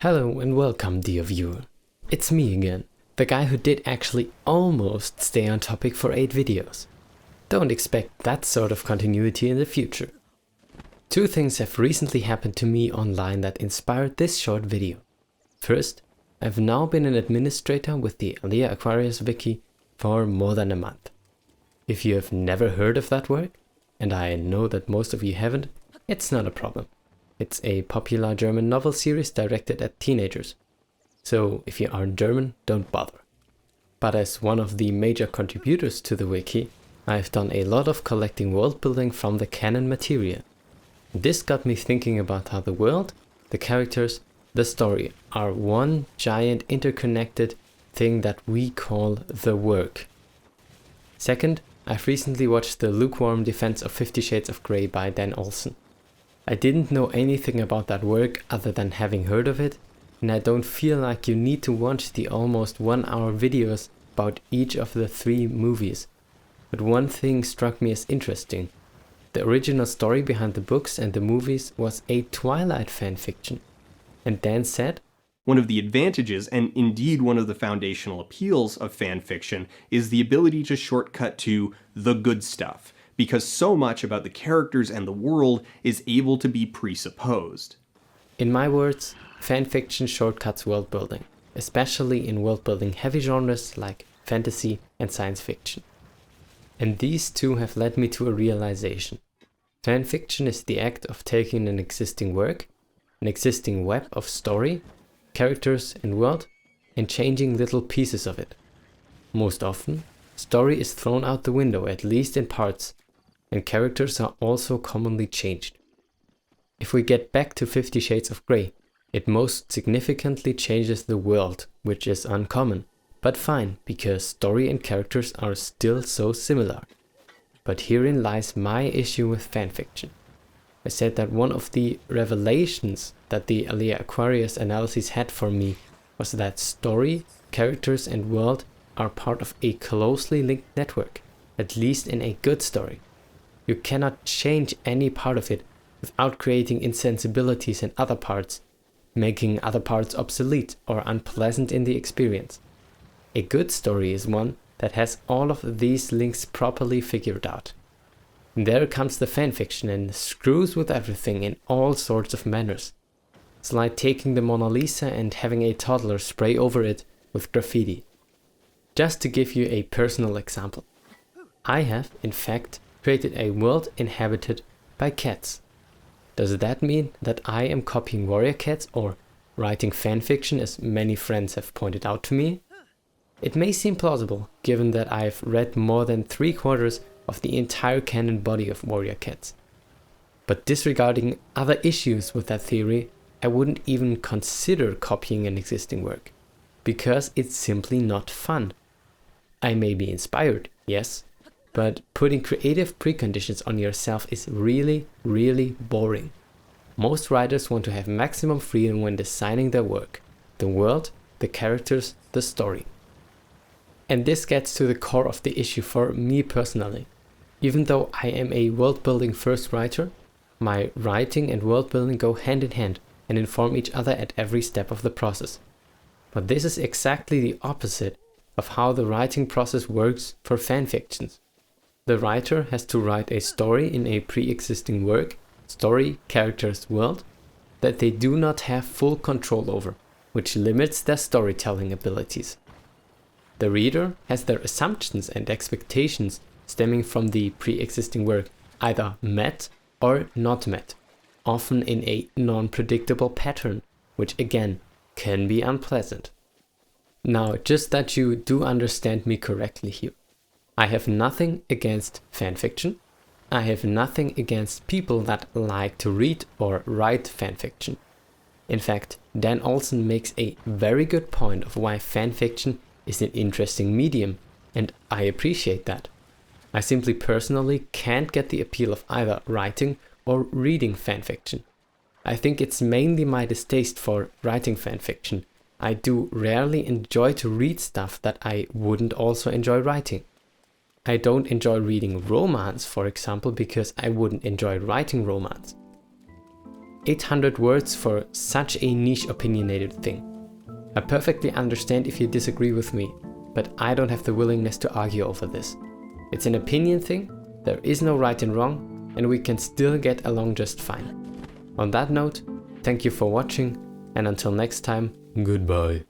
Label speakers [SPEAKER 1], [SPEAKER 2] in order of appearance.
[SPEAKER 1] Hello and welcome, dear viewer. It's me again, the guy who did actually almost stay on topic for 8 videos. Don't expect that sort of continuity in the future. Two things have recently happened to me online that inspired this short video. First, I've now been an administrator with the Alea Aquarius wiki for more than a month. If you have never heard of that work, and I know that most of you haven't, it's not a problem. It's a popular German novel series directed at teenagers. So if you aren't German, don't bother. But as one of the major contributors to the wiki, I've done a lot of collecting world building from the canon material. This got me thinking about how the world, the characters, the story are one giant interconnected thing that we call the work. Second, I've recently watched the lukewarm defense of 50 Shades of Grey by Dan Olsen. I didn't know anything about that work other than having heard of it, and I don't feel like you need to watch the almost 1-hour videos about each of the 3 movies. But one thing struck me as interesting. The original story behind the books and the movies was a Twilight fanfiction. And Dan said,
[SPEAKER 2] "One of the advantages, and indeed one of the foundational appeals of fanfiction, is the ability to shortcut to the good stuff, because so much about the characters and the world is able to be presupposed."
[SPEAKER 1] In my words, fanfiction shortcuts world building, especially in world building heavy genres like fantasy and science fiction. And these two have led me to a realization. Fanfiction is the act of taking an existing work, an existing web of story, characters and world, and changing little pieces of it. Most often, story is thrown out the window, at least in parts, and characters are also commonly changed. If we get back to 50 Shades of Grey, it most significantly changes the world, which is uncommon, but fine, because story and characters are still so similar. But herein lies my issue with fanfiction. I said that one of the revelations that the Alea Aquarius analysis had for me was that story, characters and world are part of a closely linked network, at least in a good story. You cannot change any part of it without creating insensibilities in other parts, making other parts obsolete or unpleasant in the experience. A good story is one that has all of these links properly figured out. And there comes the fanfiction and screws with everything in all sorts of manners. It's like taking the Mona Lisa and having a toddler spray over it with graffiti. Just to give you a personal example, I have, in fact, created a world inhabited by cats. Does that mean that I am copying warrior cats or writing fanfiction, as many friends have pointed out to me? It may seem plausible, given that I've read more than 3/4 of the entire canon body of warrior cats. But disregarding other issues with that theory, I wouldn't even consider copying an existing work, because it's simply not fun. I may be inspired, yes, but putting creative preconditions on yourself is really, really boring. Most writers want to have maximum freedom when designing their work, the world, the characters, the story. And this gets to the core of the issue for me personally. Even though I am a world-building first writer, my writing and world-building go hand in hand and inform each other at every step of the process. But this is exactly the opposite of how the writing process works for fanfictions. The writer has to write a story in a pre-existing work, story, characters, world, that they do not have full control over, which limits their storytelling abilities. The reader has their assumptions and expectations stemming from the pre-existing work either met or not met, often in a non-predictable pattern, which again can be unpleasant. Now, just that you do understand me correctly here. I have nothing against fanfiction. I have nothing against people that like to read or write fanfiction. In fact, Dan Olsen makes a very good point of why fanfiction is an interesting medium, and I appreciate that. I simply personally can't get the appeal of either writing or reading fanfiction. I think it's mainly my distaste for writing fanfiction. I do rarely enjoy to read stuff that I wouldn't also enjoy writing. I don't enjoy reading romance, for example, because I wouldn't enjoy writing romance. 800 words for such a niche opinionated thing. I perfectly understand if you disagree with me, but I don't have the willingness to argue over this. It's an opinion thing, there is no right and wrong, and we can still get along just fine. On that note, thank you for watching, and until next time, goodbye.